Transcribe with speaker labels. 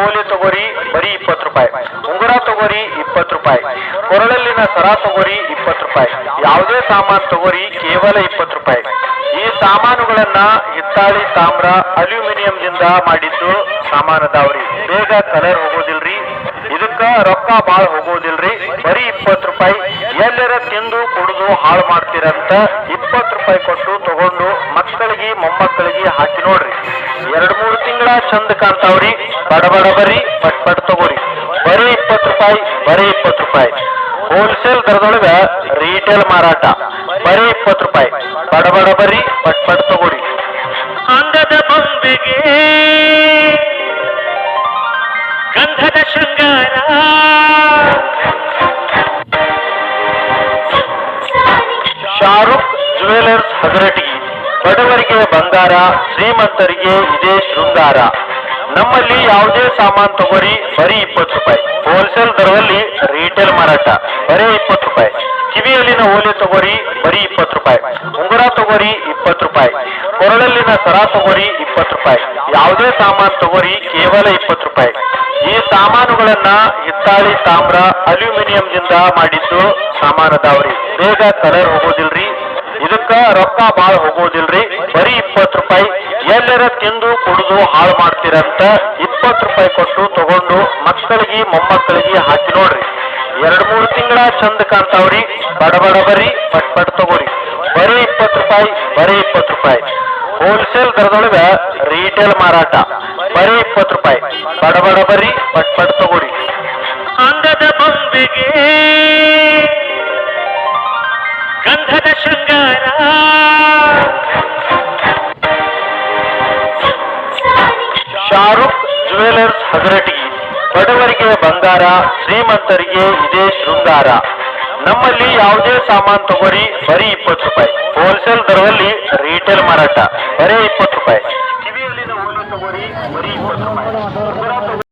Speaker 1: ಓಲೆ ತಗೋರಿ ಬರೀ 20 ರೂಪಾಯಿ. ಉಂಗುರ ತಗೋರಿ 20 ರೂಪಾಯಿ. ಕೊರಳಲ್ಲಿನ ಸರ ತಗೋರಿ 20 ರೂಪಾಯಿ. ಯಾವುದೇ ಸಾಮಾನು ತಗೋರಿ ಕೇವಲ 20 ರೂಪಾಯಿ. ಈ ಸಾಮಾನುಗಳನ್ನ ಹಿತ್ತಾಳಿ, ತಾಮ್ರ, ಅಲ್ಯೂಮಿನಿಯಂದಿಂದ ಮಾಡಿದ್ದು ಸಾಮಾನದಾವ್ರಿ. ಬೇಗ ಕಲರ್ ಹೋಗೋದಿಲ್ರಿ, ಇದಕ್ಕ ರೊಕ್ಕ ಬಾಳ ಹೋಗೋದಿಲ್ರಿ. ಬರೀ 20 ರೂಪಾಯಿ. ಎಲ್ಲರ ತಿಂದು ಕುಡಿದು ಹಾಳು ಮಾಡ್ತೀರಂತ 20 ರೂಪಾಯಿ ಕೊಟ್ಟು ತಗೊಂಡು ಮಕ್ಕಳಿಗೆ ಮೊಮ್ಮಕ್ಕಳಿಗೆ ಹಾಕಿ ನೋಡ್ರಿ. 2-3 ತಿಂಗಳ ಚಂದ ಕಾಣ್ತಾವ್ರಿ. ಬಡಬಡ ಬರ್ರಿ, ಪಟ್ ತಗೋರಿ. ಬರೀ 20 ರೂಪಾಯಿ, ಬರೀ 20 ರೂಪಾಯಿ. ಹೋಲ್ಸೇಲ್ ದರದೊಳಗ ರೀಟೇಲ್ ಮಾರಾಟ. ಬರೀ 20 ರೂಪಾಯಿ. ಬಡಬಡ ಬರ್ರಿ, ಪಟ್ ತಗೋರಿ.
Speaker 2: ಅಂದದ ಬೊಂಬೆಗೆ ಗಂಧದ ಶೃಂಗಾರ,
Speaker 1: ಶಾರುಖ್ ಜುವೆಲರ್ಸ್ ಹಗರಟಗಿ. ಬಡವರಿಗೆ ಬಂಗಾರ, ಶ್ರೀಮಂತರಿಗೆ ಇದೇ ಶೃಂಗಾರ. ನಮ್ಮಲ್ಲಿ ಯಾವುದೇ ಸಾಮಾನು ತಗೋರಿ ಬರೀ 20 ರೂಪಾಯಿ. ಹೋಲ್ಸೇಲ್ ದರದಲ್ಲಿ ರೀಟೇಲ್ ಮಾರಾಟ. ಬರೀ 20 ರೂಪಾಯಿ. ಕಿವಿಯಲ್ಲಿನ ಓಲೆ ತಗೋರಿ ಬರೀ 20 ರೂಪಾಯಿ. ಉಂಗುರ ತಗೋರಿ 20 ರೂಪಾಯಿ. ಕೊರಳಲ್ಲಿನ ಸರ ತಗೋರಿ 20 ರೂಪಾಯಿ. ಯಾವುದೇ ಸಾಮಾನು ತಗೋರಿ ಕೇವಲ 20 ರೂಪಾಯಿ. ಈ ಸಾಮಾನುಗಳನ್ನ ಹಿತ್ತಾಳಿ, ತಾಮ್ರ, ಅಲ್ಯೂಮಿನಿಯಂದಿಂದ ಮಾಡಿದ್ದು ಸಾಮಾನದಾವ್ರಿ. ಬೇಗ ಕಲರ್ ಹೋಗೋದಿಲ್ರಿ, ಇದಕ್ಕ ರೊಕ್ಕ ಬಾಳ ಹೋಗೋದಿಲ್ರಿ. ಬರೀ 20 ರೂಪಾಯಿ. ಎಲ್ಲರ ತಿಂದು ಕುಡಿದು ಹಾಳು ಮಾಡ್ತೀರಂತ 20 ರೂಪಾಯಿ ಕೊಟ್ಟು ತಗೊಂಡು ಮಕ್ಕಳಿಗೆ ಮೊಮ್ಮಕ್ಕಳಿಗೆ ಹಾಕಿ ನೋಡ್ರಿ. 2-3 ತಿಂಗಳ ಚಂದ ಕಾಣ್ತಾವ್ರಿ. ಬಡಬಡ ಬರ್ರಿ, ಪಟ್ ತಗೋರಿ. ಬರೀ 20 ರೂಪಾಯಿ, ಬರೀ 20 ರೂಪಾಯಿ. ಹೋಲ್ಸೇಲ್ ದರದೊಳಗ ರೀಟೇಲ್ ಮಾರಾಟ. ಬರೀ 20 ರೂಪಾಯಿ. ಬಡಬಡ ಬರ್ರಿ, ಪಟ್ ತಗೋರಿ.
Speaker 2: ಅಂದದ ಬೊಂಬೆಗೆ ಗಂಧದ ಶೃಂಗಾರ,
Speaker 1: ಶಾರುಖ್ ಜುವೆಲರ್ಸ್ ಹಗರಟಗಿ. ಬಡವರಿಗೆ ಬಂಗಾರ, ಶ್ರೀಮಂತರಿಗೆ ಇದೇ ಶೃಂಗಾರ. ನಮ್ಮಲ್ಲಿ ಯಾವುದೇ ಸಾಮಾನು ತಗೋರಿ ಬರೀ 20 ರೂಪಾಯಿ. ಹೋಲ್ಸೇಲ್ ದರದಲ್ಲಿ ರೀಟೇಲ್ ಮಾರಾಟ. ಬರೀ 20 ರೂಪಾಯಿ. ಕಿವಿಯಲ್ಲಿನ ಓಲೆ ತಗೋರಿ ಬರೀ 20 ರೂಪಾಯಿ.